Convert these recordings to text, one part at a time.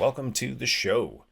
welcome to the show.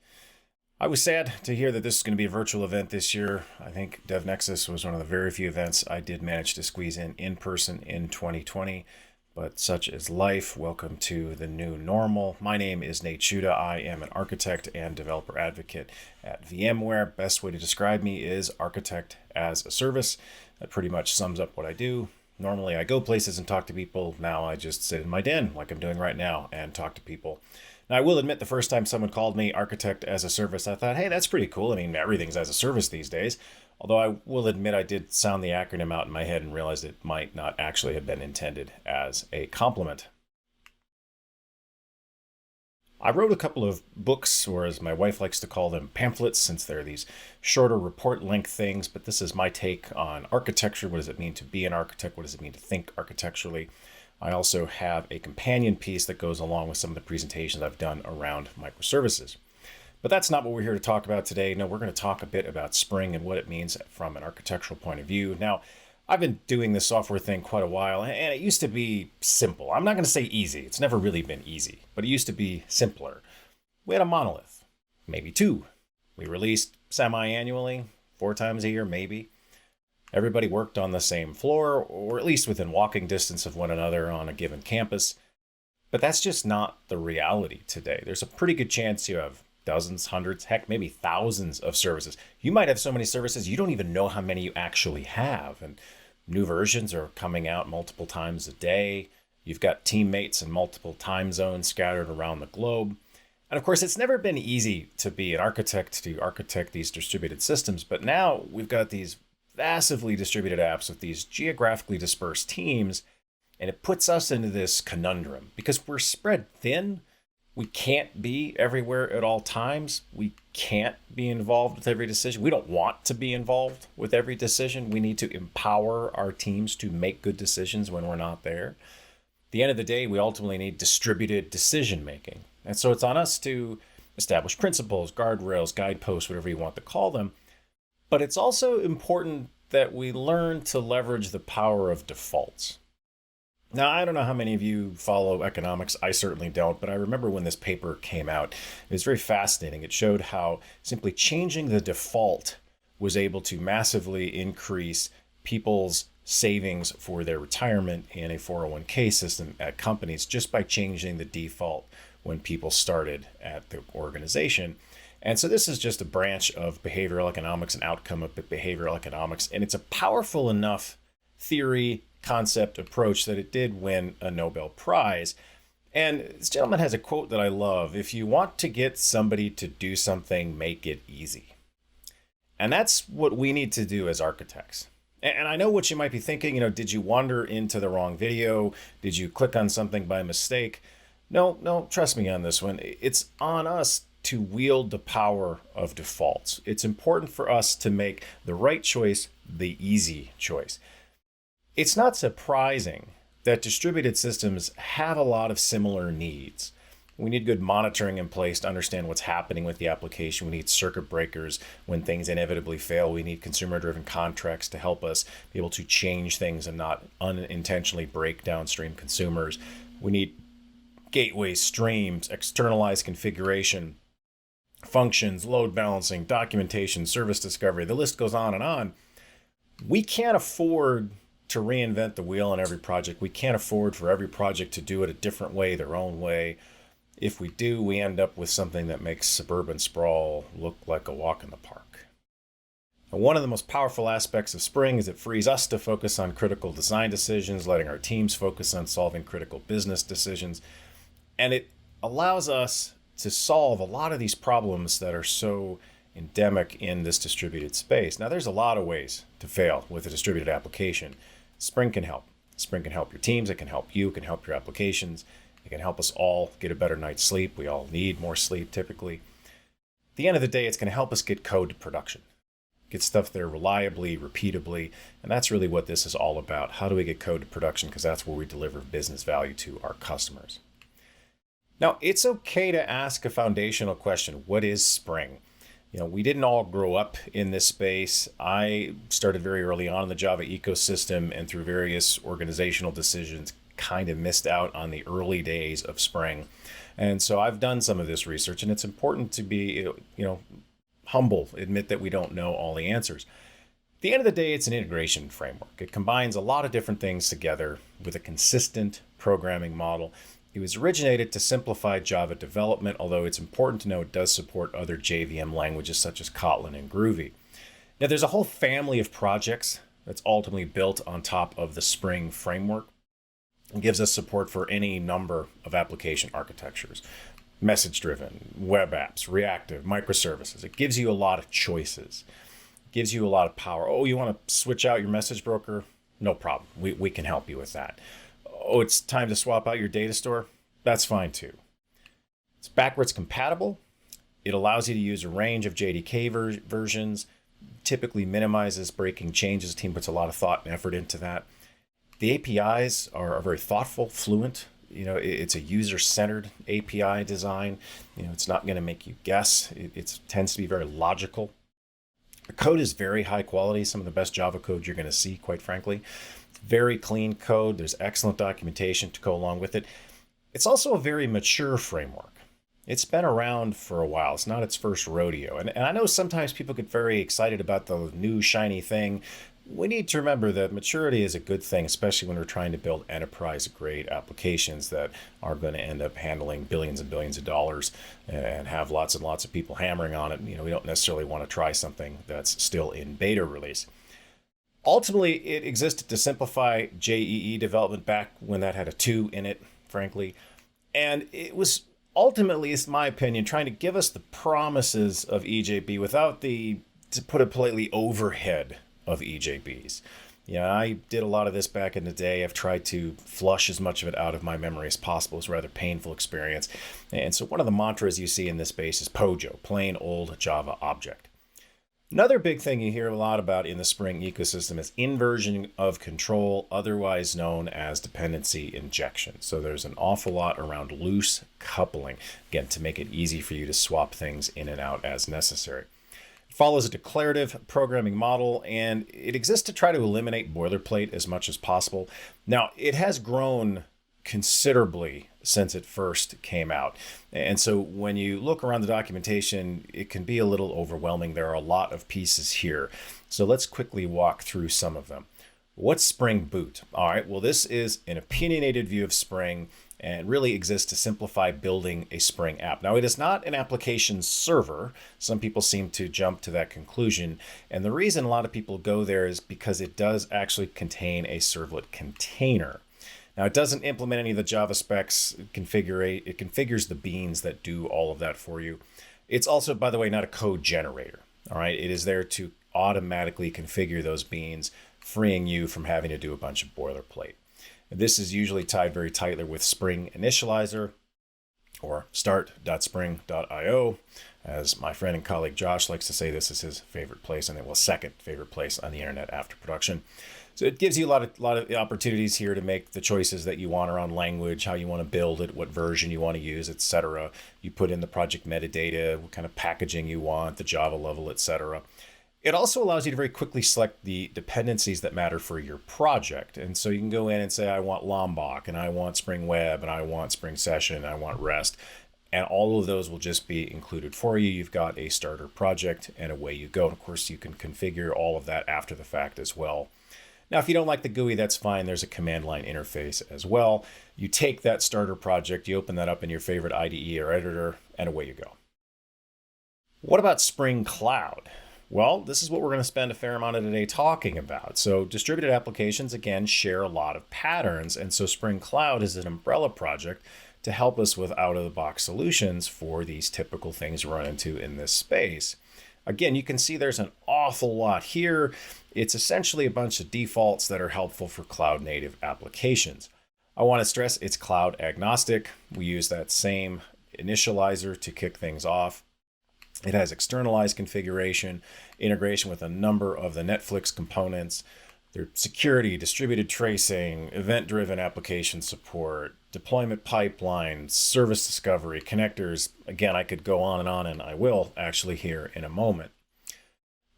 I was sad to hear that this is going to be a virtual event this year. I think Devnexus was one of the very few events I did manage to squeeze in person in 2020, but such is life. Welcome to the new normal. My name is Nate Schutta. I am an architect and developer advocate at VMware. Best way to describe me is architect as a service. That pretty much sums up what I do. Normally I go places and talk to people. Now I just sit in my den like I'm doing right now and talk to people. Now I will admit the first time someone called me architect as a service, I thought, hey, that's pretty cool. I mean, everything's as a service these days. Although I will admit I did sound the acronym out in my head and realized it might not actually have been intended as a compliment. I wrote a couple of books, or as my wife likes to call them, pamphlets, since they're these shorter report length things, but this is my take on architecture. What does it mean to be an architect? What does it mean to think architecturally? I also have a companion piece that goes along with some of the presentations I've done around microservices. But that's not what we're here to talk about today. No, we're going to talk a bit about Spring and what it means from an architectural point of view. Now, I've been doing this software thing quite a while, and it used to be simple. I'm not going to say easy. It's never really been easy, but it used to be simpler. We had a monolith, maybe two. We released semi-annually, 4 times a year, maybe. Everybody worked on the same floor, or at least within walking distance of one another on a given campus. But that's just not the reality today. There's a pretty good chance you have dozens, hundreds, heck, maybe thousands of services. You might have so many services, you don't even know how many you actually have. And new versions are coming out multiple times a day. You've got teammates in multiple time zones scattered around the globe. And of course, it's never been easy to be an architect, to architect these distributed systems. But now we've got these massively distributed apps with these geographically dispersed teams. And it puts us into this conundrum because we're spread thin. We can't be everywhere at all times. We can't be involved with every decision. We don't want to be involved with every decision. We need to empower our teams to make good decisions when we're not there. At the end of the day, we ultimately need distributed decision making. And so it's on us to establish principles, guardrails, guideposts, whatever you want to call them. But it's also important that we learn to leverage the power of defaults. Now, I don't know how many of you follow economics. I certainly don't, but I remember when this paper came out, it was very fascinating. It showed how simply changing the default was able to massively increase people's savings for their retirement in a 401k system at companies just by changing the default when people started at the organization. And so this is just a branch of behavioral economics, an outcome of behavioral economics, and it's a powerful enough theory, concept, approach that it did win a Nobel Prize. And this gentleman has a quote that I love: if you want to get somebody to do something, make it easy. And that's what we need to do as architects. And I know what you might be thinking, did you wander into the wrong video? Did you click on something by mistake? No, trust me on this one. It's on us to wield the power of defaults. It's important for us to make the right choice the easy choice. It's not surprising that distributed systems have a lot of similar needs. We need good monitoring in place to understand what's happening with the application. We need circuit breakers when things inevitably fail. We need consumer-driven contracts to help us be able to change things and not unintentionally break downstream consumers. We need gateways, streams, externalized configuration, functions, load balancing, documentation, service discovery. The list goes on and on. We can't afford to reinvent the wheel on every project. We can't afford for every project to do it a different way, their own way. If we do, we end up with something that makes suburban sprawl look like a walk in the park. Now, one of the most powerful aspects of Spring is it frees us to focus on critical design decisions, letting our teams focus on solving critical business decisions. And it allows us to solve a lot of these problems that are so endemic in this distributed space. Now, there's a lot of ways to fail with a distributed application. Spring can help. Spring can help your teams. It can help you. It can help your applications. It can help us all get a better night's sleep. We all need more sleep typically. At the end of the day, it's going to help us get code to production. Get stuff there reliably, repeatably, and that's really what this is all about. How do we get code to production? Because that's where we deliver business value to our customers. Now, it's okay to ask a foundational question. What is Spring? We didn't all grow up in this space. I started very early on in the Java ecosystem and through various organizational decisions kind of missed out on the early days of Spring. And so I've done some of this research, and it's important to be, humble, admit that we don't know all the answers. At the end of the day, it's an integration framework. It combines a lot of different things together with a consistent programming model. It was originated to simplify Java development, although it's important to know it does support other JVM languages such as Kotlin and Groovy. Now, there's a whole family of projects that's ultimately built on top of the Spring framework. It gives us support for any number of application architectures. Message-driven, web apps, reactive, microservices. It gives you a lot of choices. It gives you a lot of power. Oh, you want to switch out your message broker? No problem. We can help you with that. Oh, it's time to swap out your data store? That's fine too. It's backwards compatible. It allows you to use a range of JDK versions, typically minimizes breaking changes. The team puts a lot of thought and effort into that. The APIs are very thoughtful, fluent. It's a user-centered API design. It's not going to make you guess. It tends to be very logical. The code is very high quality, some of the best Java code you're going to see, quite frankly. Very clean code. There's excellent documentation to go along with it. It's also a very mature framework. It's been around for a while. It's not its first rodeo. And I know sometimes people get very excited about the new shiny thing. We need to remember that maturity is a good thing, especially when we're trying to build enterprise-grade applications that are going to end up handling billions and billions of dollars and have lots and lots of people hammering on it. We don't necessarily want to try something that's still in beta release. Ultimately, it existed to simplify JEE development back when that had a 2 in it, frankly. And it was ultimately, it's my opinion, trying to give us the promises of EJB without the, to put it politely, overhead of EJBs. I did a lot of this back in the day. I've tried to flush as much of it out of my memory as possible. It's a rather painful experience. And so one of the mantras you see in this space is POJO, plain old Java object. Another big thing you hear a lot about in the Spring ecosystem is inversion of control, otherwise known as dependency injection. So there's an awful lot around loose coupling, again, to make it easy for you to swap things in and out as necessary. It follows a declarative programming model, and it exists to try to eliminate boilerplate as much as possible. Now, it has grown considerably since it first came out. And so when you look around the documentation, it can be a little overwhelming. There are a lot of pieces here. So let's quickly walk through some of them. What's Spring Boot? All right, well, this is an opinionated view of Spring and really exists to simplify building a Spring app. Now, it is not an application server. Some people seem to jump to that conclusion. And the reason a lot of people go there is because it does actually contain a servlet container. Now, it doesn't implement any of the Java specs. It configures the beans that do all of that for you. It's also, by the way, not a code generator. All right, it is there to automatically configure those beans, freeing you from having to do a bunch of boilerplate. And this is usually tied very tightly with Spring Initializer or start.spring.io. As my friend and colleague Josh likes to say, this is his favorite place, and it was second favorite place on the internet after production. So it gives you a lot of opportunities here to make the choices that you want around language, how you want to build it, what version you want to use, etc. You put in the project metadata, what kind of packaging you want, the Java level, etc. It also allows you to very quickly select the dependencies that matter for your project. And so you can go in and say, I want Lombok, and I want Spring Web, and I want Spring Session, and I want REST. And all of those will just be included for you. You've got a starter project, and away you go. And of course, you can configure all of that after the fact as well. Now, if you don't like the GUI, that's fine. There's a command line interface as well. You take that starter project, you open that up in your favorite IDE or editor, and away you go. What about Spring Cloud? Well, this is what we're going to spend a fair amount of today talking about. So distributed applications, again, share a lot of patterns. And so Spring Cloud is an umbrella project to help us with out-of-the-box solutions for these typical things we run into in this space. Again, you can see there's an awful lot here. It's essentially a bunch of defaults that are helpful for cloud-native applications. I want to stress it's cloud agnostic. We use that same initializer to kick things off. It has externalized configuration, integration with a number of the Netflix components. There's security, distributed tracing, event-driven application support, deployment pipelines, service discovery, connectors. Again, I could go on, and I will actually here in a moment.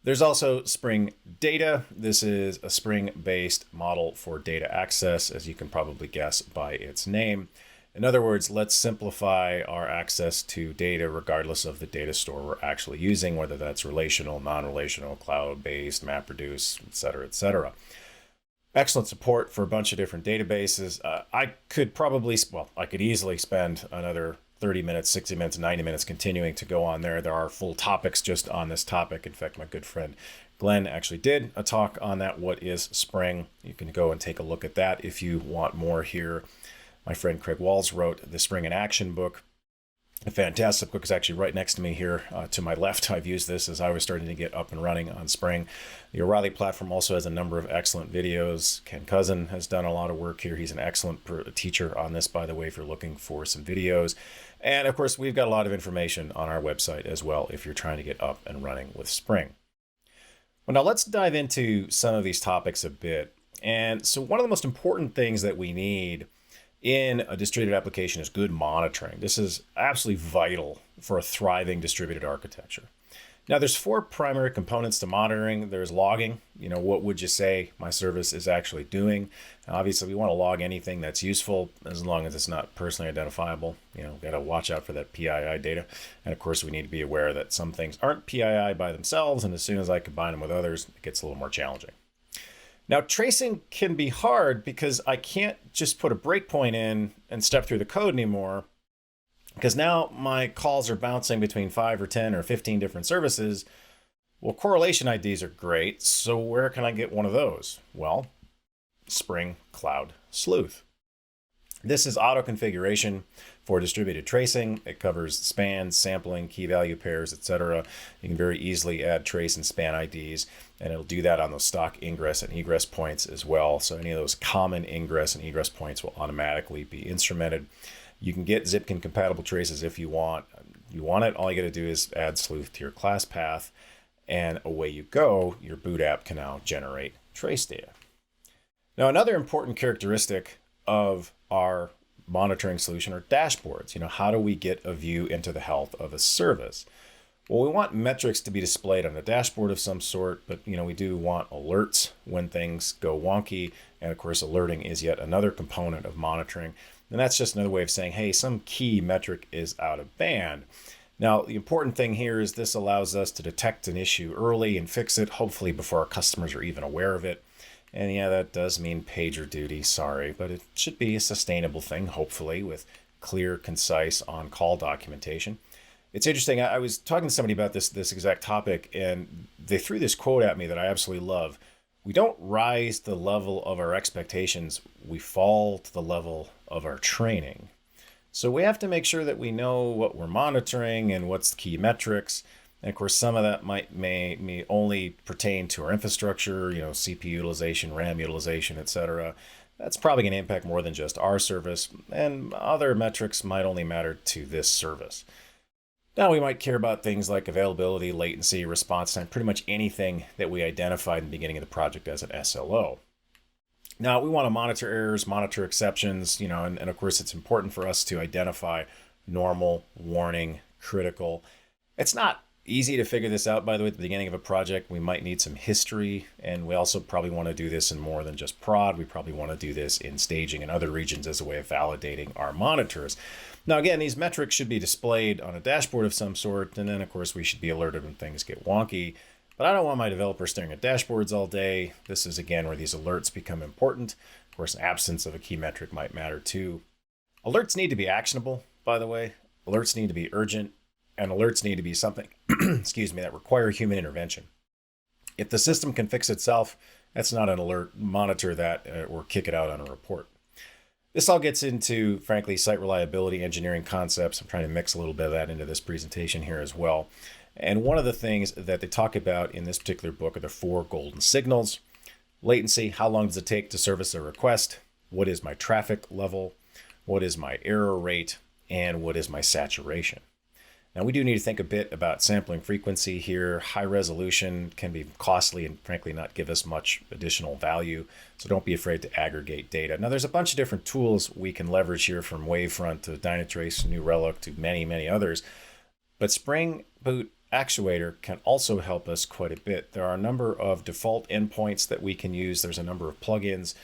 There's also Spring Data. This is a Spring-based model for data access, as you can probably guess by its name. In other words, let's simplify our access to data regardless of the data store we're actually using, whether that's relational, non-relational, cloud-based, MapReduce, et cetera, et cetera. Excellent support for a bunch of different databases. I could easily spend another 30 minutes, 60 minutes, 90 minutes continuing to go on there. There are full topics just on this topic. In fact, my good friend Glenn actually did a talk on that. What is Spring? You can go and take a look at that if you want more here. My friend Craig Walls wrote the Spring in Action book. A fantastic book. Is actually right next to me here to my left. I've used this as I was starting to get up and running on Spring. The O'Reilly platform also has a number of excellent videos. Ken Cousin has done a lot of work here. He's an excellent teacher on this, by the way, if you're looking for some videos. And of course, we've got a lot of information on our website as well if you're trying to get up and running with Spring. Well, now let's dive into some of these topics a bit. And so one of the most important things that we need in a distributed application is good monitoring. This is absolutely vital for a thriving distributed architecture. Now, there's 4 primary components to monitoring. There's logging. What would you say my service is actually doing? Now, obviously, we want to log anything that's useful as long as it's not personally identifiable. Got to watch out for that PII data. And of course, we need to be aware that some things aren't PII by themselves. And as soon as I combine them with others, it gets a little more challenging. Now, tracing can be hard because I can't just put a breakpoint in and step through the code anymore, because now my calls are bouncing between 5 or 10 or 15 different services. Well, correlation IDs are great, so where can I get one of those? Well, Spring Cloud Sleuth. This is auto configuration for distributed tracing. It covers spans, sampling, key value pairs, etc. You can very easily add trace and span IDs, and it'll do that on those stock ingress and egress points as well. So any of those common ingress and egress points will automatically be instrumented. You can get Zipkin compatible traces if you want. All you got to do is add Sleuth to your class path, and away you go. Your boot app can now generate trace data. Now, another important characteristic of our monitoring solution are dashboards. How do we get a view into the health of a service? Well, we want metrics to be displayed on a dashboard of some sort, but we do want alerts when things go wonky. And of course, alerting is yet another component of monitoring. And that's just another way of saying, hey, some key metric is out of band. Now, the important thing here is this allows us to detect an issue early and fix it, hopefully before our customers are even aware of it. And yeah, that does mean pager duty, sorry, but it should be a sustainable thing, hopefully, with clear, concise on-call documentation. It's interesting, I was talking to somebody about this exact topic, and they threw this quote at me that I absolutely love. We don't rise to the level of our expectations, we fall to the level of our training. So we have to make sure that we know what we're monitoring and what's the key metrics. And of course, some of that may only pertain to our infrastructure, CPU utilization, RAM utilization, etc. That's probably going to impact more than just our service, and other metrics might only matter to this service. Now, we might care about things like availability, latency, response time, pretty much anything that we identified in the beginning of the project as an SLO. Now, we want to monitor errors, monitor exceptions, and of course, it's important for us to identify normal, warning, critical. It's not easy to figure this out, by the way, at the beginning of a project. We might need some history, and we also probably want to do this in more than just prod. We probably want to do this in staging and other regions as a way of validating our monitors. Now, again, these metrics should be displayed on a dashboard of some sort, and then, of course, we should be alerted when things get wonky. But I don't want my developers staring at dashboards all day. This is, again, where these alerts become important. Of course, absence of a key metric might matter too. Alerts need to be actionable, by the way. Alerts need to be urgent, and alerts need to be something, that require human intervention. If the system can fix itself, that's not an alert. Monitor that or kick it out on a report. This all gets into, frankly, site reliability engineering concepts. I'm trying to mix a little bit of that into this presentation here as well. And one of the things that they talk about in this particular book are the 4 golden signals. Latency, how long does it take to service a request? What is my traffic level? What is my error rate? And what is my saturation? Now, we do need to think a bit about sampling frequency here. High resolution can be costly and frankly not give us much additional value. So don't be afraid to aggregate data. Now, there's a bunch of different tools we can leverage here, from Wavefront to Dynatrace, New Relic to many, many others. But Spring Boot Actuator can also help us quite a bit. There are a number of default endpoints that we can use. There's a number of plugins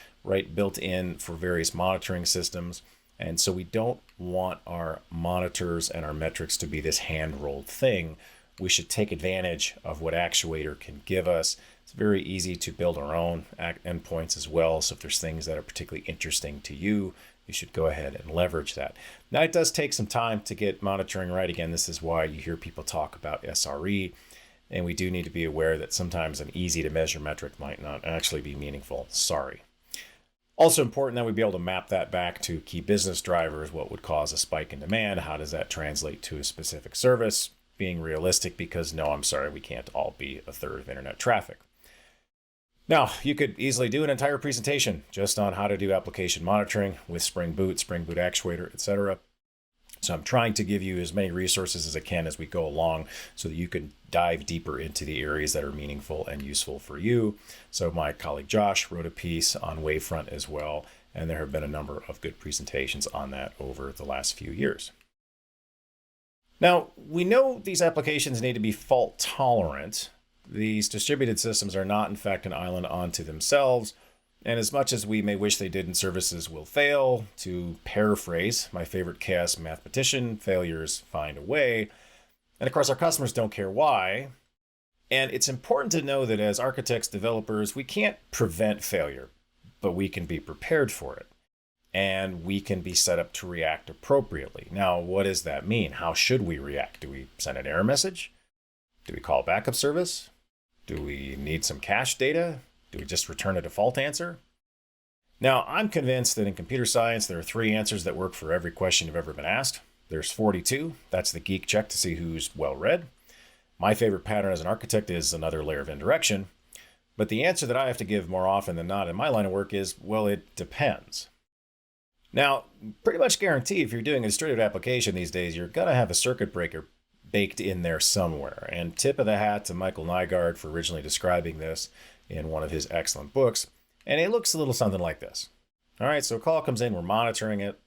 built in for various monitoring systems. And so we don't want our monitors and our metrics to be this hand-rolled thing. We should take advantage of what Actuator can give us. It's very easy to build our own endpoints as well. So if there's things that are particularly interesting to you, you should go ahead and leverage that. Now, it does take some time to get monitoring right. Again, this is why you hear people talk about SRE. And we do need to be aware that sometimes an easy to measure metric might not actually be meaningful. Sorry. Also important that we be able to map that back to key business drivers. What would cause a spike in demand? How does that translate to a specific service? Being realistic, because no, I'm sorry, we can't all be a third of internet traffic. Now, you could easily do an entire presentation just on how to do application monitoring with Spring Boot Actuator, etc. So I'm trying to give you as many resources as I can as we go along so that you can dive deeper into the areas that are meaningful and useful for you. So my colleague Josh wrote a piece on Wavefront as well, and there have been a number of good presentations on that over the last few years. Now, we know these applications need to be fault tolerant. These distributed systems are not, in fact, an island unto themselves. And as much as we may wish they did, and services will fail, to paraphrase my favorite chaos mathematician, failures find a way. And of course, our customers don't care why. And it's important to know that as architects, developers, we can't prevent failure, but we can be prepared for it. And we can be set up to react appropriately. Now, what does that mean? How should we react? Do we send an error message? Do we call a backup service? Do we need some cache data? Do we just return a default answer? Now, I'm convinced that in computer science, there are 3 answers that work for every question you've ever been asked. There's 42. That's the geek check to see who's well-read. My favorite pattern as an architect is another layer of indirection. But the answer that I have to give more often than not in my line of work is, well, it depends. Now, pretty much guarantee if you're doing a distributed application these days, you're going to have a circuit breaker baked in there somewhere. And tip of the hat to Michael Nygaard for originally describing this in one of his excellent books. And it looks a little something like this. All right, so a call comes in, we're monitoring it.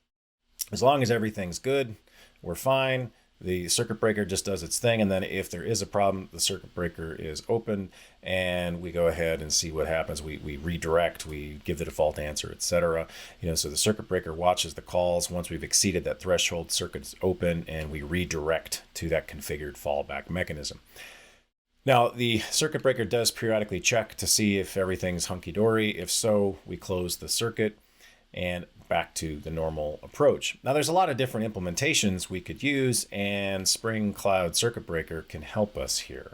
As long as everything's good, we're fine. The circuit breaker just does its thing. And then if there is a problem, the circuit breaker is open and we go ahead and see what happens. We redirect, we give the default answer, etc. So the circuit breaker watches the calls. Once we've exceeded that threshold, circuit's open and we redirect to that configured fallback mechanism. Now, the circuit breaker does periodically check to see if everything's hunky-dory. If so, we close the circuit and back to the normal approach. Now, there's a lot of different implementations we could use, and Spring Cloud Circuit Breaker can help us here.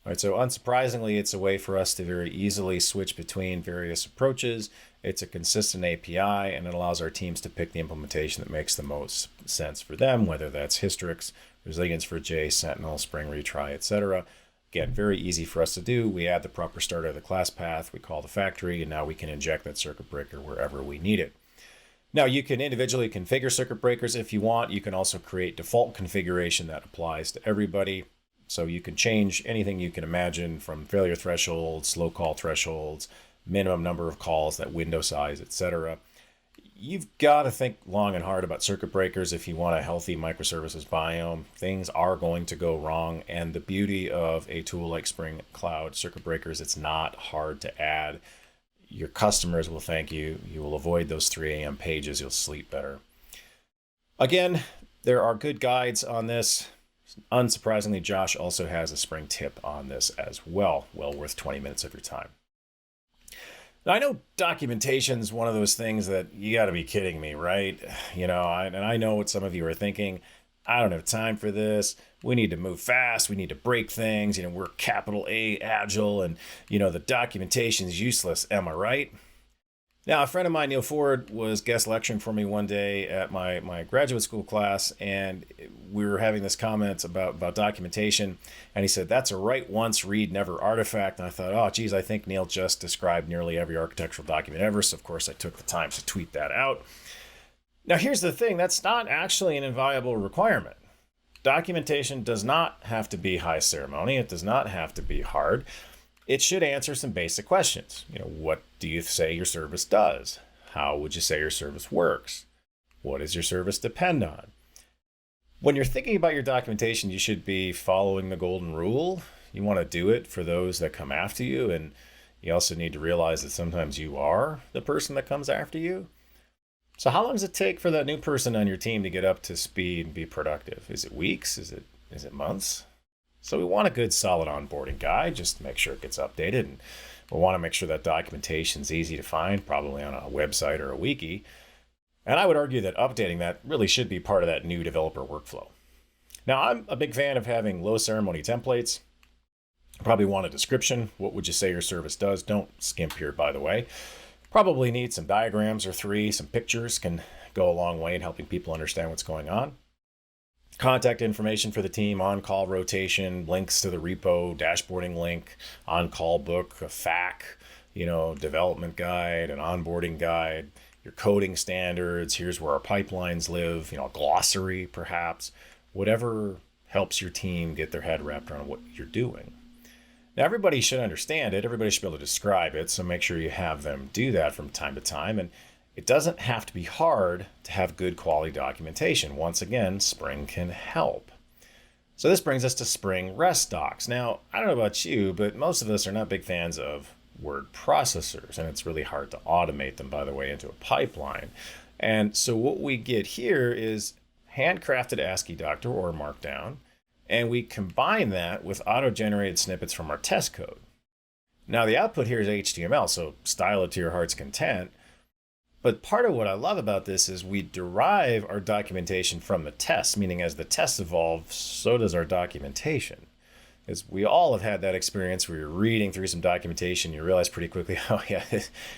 All right, so unsurprisingly, it's a way for us to very easily switch between various approaches. It's a consistent API, and it allows our teams to pick the implementation that makes the most sense for them, whether that's Hystrix, Resilience for J, Sentinel, Spring Retry, etc. Again, very easy for us to do. We add the proper starter of the class path, we call the factory, and now we can inject that circuit breaker wherever we need it. Now, you can individually configure circuit breakers if you want. You can also create default configuration that applies to everybody. So you can change anything you can imagine from failure thresholds, slow call thresholds, minimum number of calls, that window size, etc. You've got to think long and hard about circuit breakers if you want a healthy microservices biome. Things are going to go wrong. And the beauty of a tool like Spring Cloud Circuit Breakers, it's not hard to add. Your customers will thank you. You will avoid those 3 a.m. pages. You'll sleep better. Again, there are good guides on this. Unsurprisingly, Josh also has a Spring tip on this as well. Well worth 20 minutes of your time. Now, I know documentation is one of those things that you got to be kidding me, right? And I know what some of you are thinking. I don't have time for this. We need to move fast. We need to break things. We're capital A agile and, the documentation is useless. Am I right? Now, a friend of mine, Neil Ford, was guest lecturing for me one day at my graduate school class, and we were having this comment about documentation, and he said, that's a write once, read never artifact. And I thought, oh, geez, I think Neil just described nearly every architectural document ever, so of course I took the time to tweet that out. Now, here's the thing. That's not actually an inviolable requirement. Documentation does not have to be high ceremony. It does not have to be hard. It should answer some basic questions. What do you say your service does? How would you say your service works? What does your service depend on? When you're thinking about your documentation, you should be following the golden rule. You want to do it for those that come after you, and you also need to realize that sometimes you are the person that comes after you. So how long does it take for that new person on your team to get up to speed and be productive? Is it weeks? Is it months? So we want a good solid onboarding guide just to make sure it gets updated, and we want to make sure that documentation is easy to find, probably on a website or a wiki. And I would argue that updating that really should be part of that new developer workflow. Now, I'm a big fan of having low ceremony templates. Probably want a description. What would you say your service does? Don't skimp here, by the way. Probably need some diagrams or three. Some pictures can go a long way in helping people understand what's going on. Contact information for the team, on-call rotation, links to the repo, dashboarding link, on-call book, a FAQ, development guide, an onboarding guide, your coding standards, here's where our pipelines live, a glossary perhaps, whatever helps your team get their head wrapped around what you're doing. Now, everybody should understand it. Everybody should be able to describe it. So make sure you have them do that from time to time. And it doesn't have to be hard to have good quality documentation. Once again, Spring can help. So this brings us to Spring REST docs. Now, I don't know about you, but most of us are not big fans of word processors, and it's really hard to automate them, by the way, into a pipeline. And so what we get here is handcrafted ASCII doctor or Markdown, and we combine that with auto-generated snippets from our test code. Now, the output here is HTML, so style it to your heart's content. But part of what I love about this is we derive our documentation from the test, meaning as the tests evolve, so does our documentation. As we all have had that experience where you're reading through some documentation, you realize pretty quickly, oh yeah,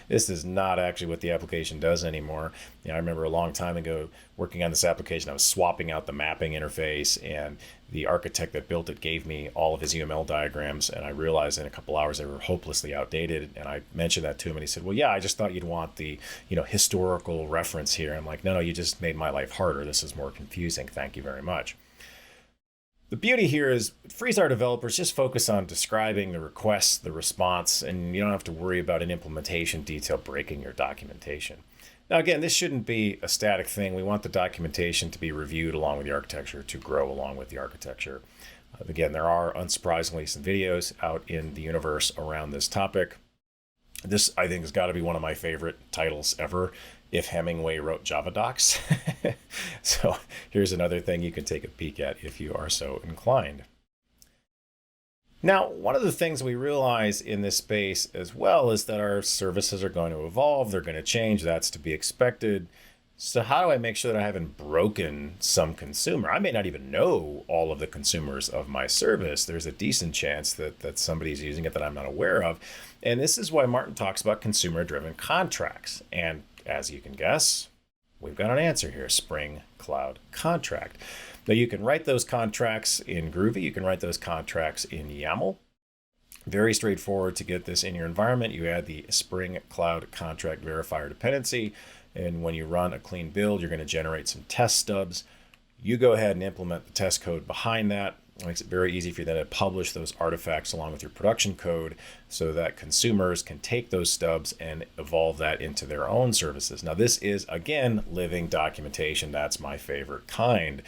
this is not actually what the application does anymore. I remember a long time ago working on this application, I was swapping out the mapping interface, and the architect that built it gave me all of his UML diagrams, and I realized in a couple hours they were hopelessly outdated. And I mentioned that to him, and he said, well, yeah, I just thought you'd want the historical reference here. I'm like, no, you just made my life harder. This is more confusing. Thank you very much. The beauty here is it frees our developers just focus on describing the request, the response, and you don't have to worry about an implementation detail breaking your documentation. Now, again, this shouldn't be a static thing. We want the documentation to be reviewed along with the architecture, to grow along with the architecture. Again, there are, unsurprisingly, some videos out in the universe around this topic. This, I think, has got to be one of my favorite titles ever, If Hemingway Wrote Java Docs. So here's another thing you can take a peek at if you are so inclined. Now, one of the things we realize in this space as well is that our services are going to evolve. They're going to change. That's to be expected. So how do I make sure that I haven't broken some consumer? I may not even know all of the consumers of my service. There's a decent chance that somebody's using it that I'm not aware of. And this is why Martin talks about consumer-driven contracts. And as you can guess, we've got an answer here, Spring Cloud Contract. Now you can write those contracts in Groovy. You can write those contracts in YAML. Very straightforward to get this in your environment. You add the Spring Cloud Contract Verifier dependency. And when you run a clean build, you're going to generate some test stubs. You go ahead and implement the test code behind that. It makes it very easy for you then to publish those artifacts along with your production code so that consumers can take those stubs and evolve that into their own services. Now, this is, again, living documentation. That's my favorite kind.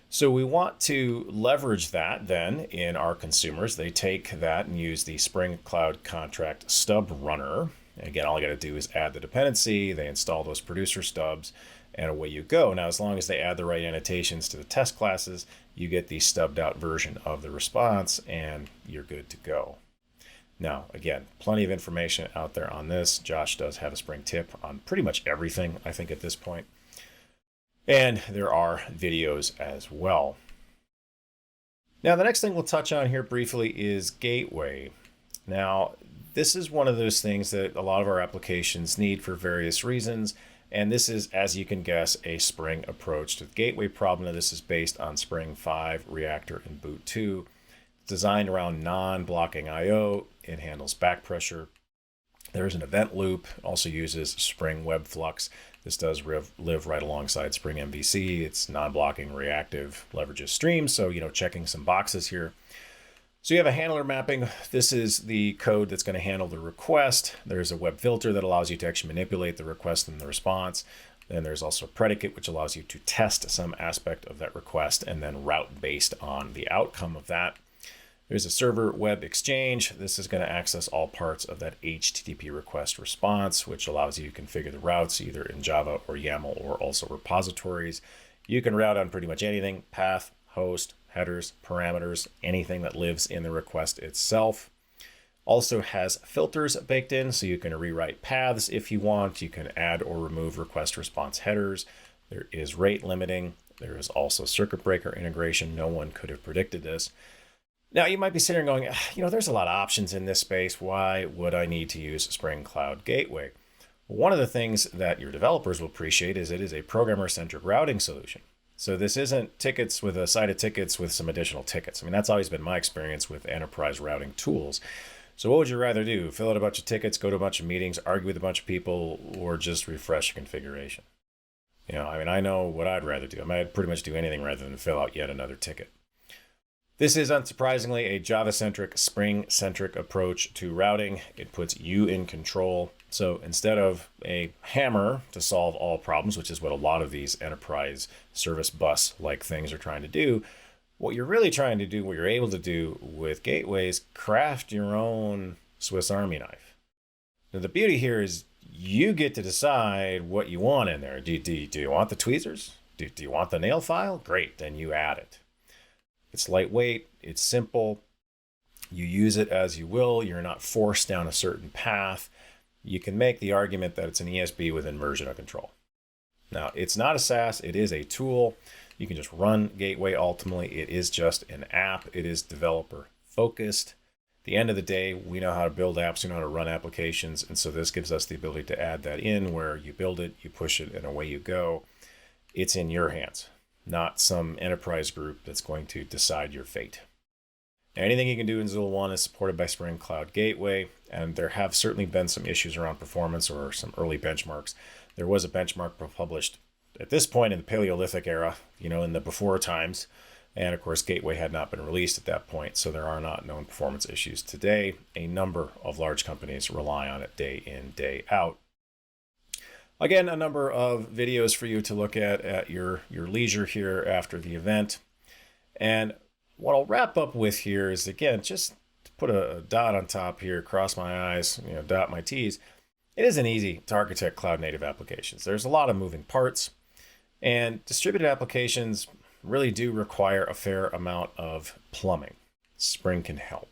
So we want to leverage that then in our consumers. They take that and use the Spring Cloud Contract Stub Runner. Again, all I got to do is add the dependency, they install those producer stubs, and away you go. Now, as long as they add the right annotations to the test classes, you get the stubbed out version of the response, and you're good to go. Now, again, plenty of information out there on this. Josh does have a Spring tip on pretty much everything, I think, at this point. And there are videos as well. Now, the next thing we'll touch on here briefly is Gateway. Now, this is one of those things that a lot of our applications need for various reasons. And this is, as you can guess, a Spring approach to the gateway problem. Now, this is based on Spring 5, Reactor, and Boot 2. It's designed around non-blocking I/O. It handles back pressure. There's an event loop. It also uses Spring Web Flux. This does live right alongside Spring MVC. It's non-blocking, reactive, leverages streams. So, checking some boxes here. So you have a handler mapping. This is the code that's going to handle the request. There's a web filter that allows you to actually manipulate the request and the response. Then there's also a predicate, which allows you to test some aspect of that request and then route based on the outcome of that. There's a server web exchange. This is going to access all parts of that HTTP request response, which allows you to configure the routes either in Java or YAML or also repositories. You can route on pretty much anything: path, host, headers, parameters, anything that lives in the request itself. Also has filters baked in, so you can rewrite paths if you want. You can add or remove request response headers. There is rate limiting. There is also circuit breaker integration. No one could have predicted this. Now, you might be sitting there going, there's a lot of options in this space. Why would I need to use Spring Cloud Gateway? One of the things that your developers will appreciate is it is a programmer-centric routing solution. So this isn't tickets with a side of tickets with some additional tickets. I mean, that's always been my experience with enterprise routing tools. So what would you rather do? Fill out a bunch of tickets, go to a bunch of meetings, argue with a bunch of people, or just refresh your configuration? I know what I'd rather do. I'd pretty much do anything rather than fill out yet another ticket. This is unsurprisingly a Java-centric, Spring-centric approach to routing. It puts you in control. So instead of a hammer to solve all problems, which is what a lot of these enterprise service bus-like things are trying to do, what you're really trying to do, what you're able to do with gateways, craft your own Swiss Army knife. Now, the beauty here is you get to decide what you want in there. Do you want the tweezers? Do you want the nail file? Great, then you add it. It's lightweight, it's simple, you use it as you will, you're not forced down a certain path. You can make the argument that it's an ESB within version of control. Now, it's not a SaaS, it is a tool. You can just run Gateway ultimately. It is just an app, it is developer focused. At the end of the day, we know how to build apps, we know how to run applications, and so this gives us the ability to add that in where you build it, you push it, and away you go. It's in your hands, not some enterprise group that's going to decide your fate. Now, anything you can do in Zool 1 is supported by Spring Cloud Gateway, and there have certainly been some issues around performance or some early benchmarks. There was a benchmark published at this point in the Paleolithic era, in the before times, and of course Gateway had not been released at that point, so there are not known performance issues today. A number of large companies rely on it day in, day out. Again, a number of videos for you to look at your leisure here after the event. And what I'll wrap up with here is, again, just to put a dot on top here, cross my I's, dot my T's. It isn't easy to architect cloud-native applications. There's a lot of moving parts, and distributed applications really do require a fair amount of plumbing. Spring can help.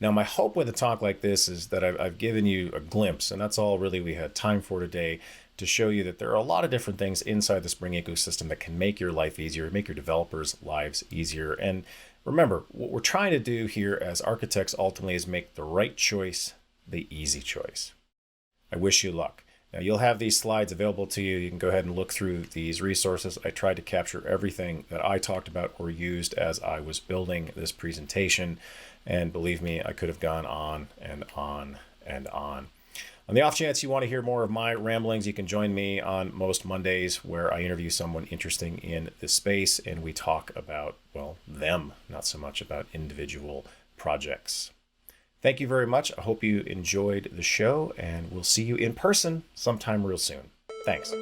Now, my hope with a talk like this is that I've given you a glimpse, and that's all really we had time for today, to show you that there are a lot of different things inside the Spring ecosystem that can make your life easier, make your developers' lives easier. And remember, what we're trying to do here as architects ultimately is make the right choice the easy choice. I wish you luck. Now, you'll have these slides available to you. You can go ahead and look through these resources. I tried to capture everything that I talked about or used as I was building this presentation. And believe me, I could have gone on and on and on. On the off chance you want to hear more of my ramblings, you can join me on most Mondays where I interview someone interesting in this space and we talk about, them, not so much about individual projects. Thank you very much. I hope you enjoyed the show, and we'll see you in person sometime real soon. Thanks.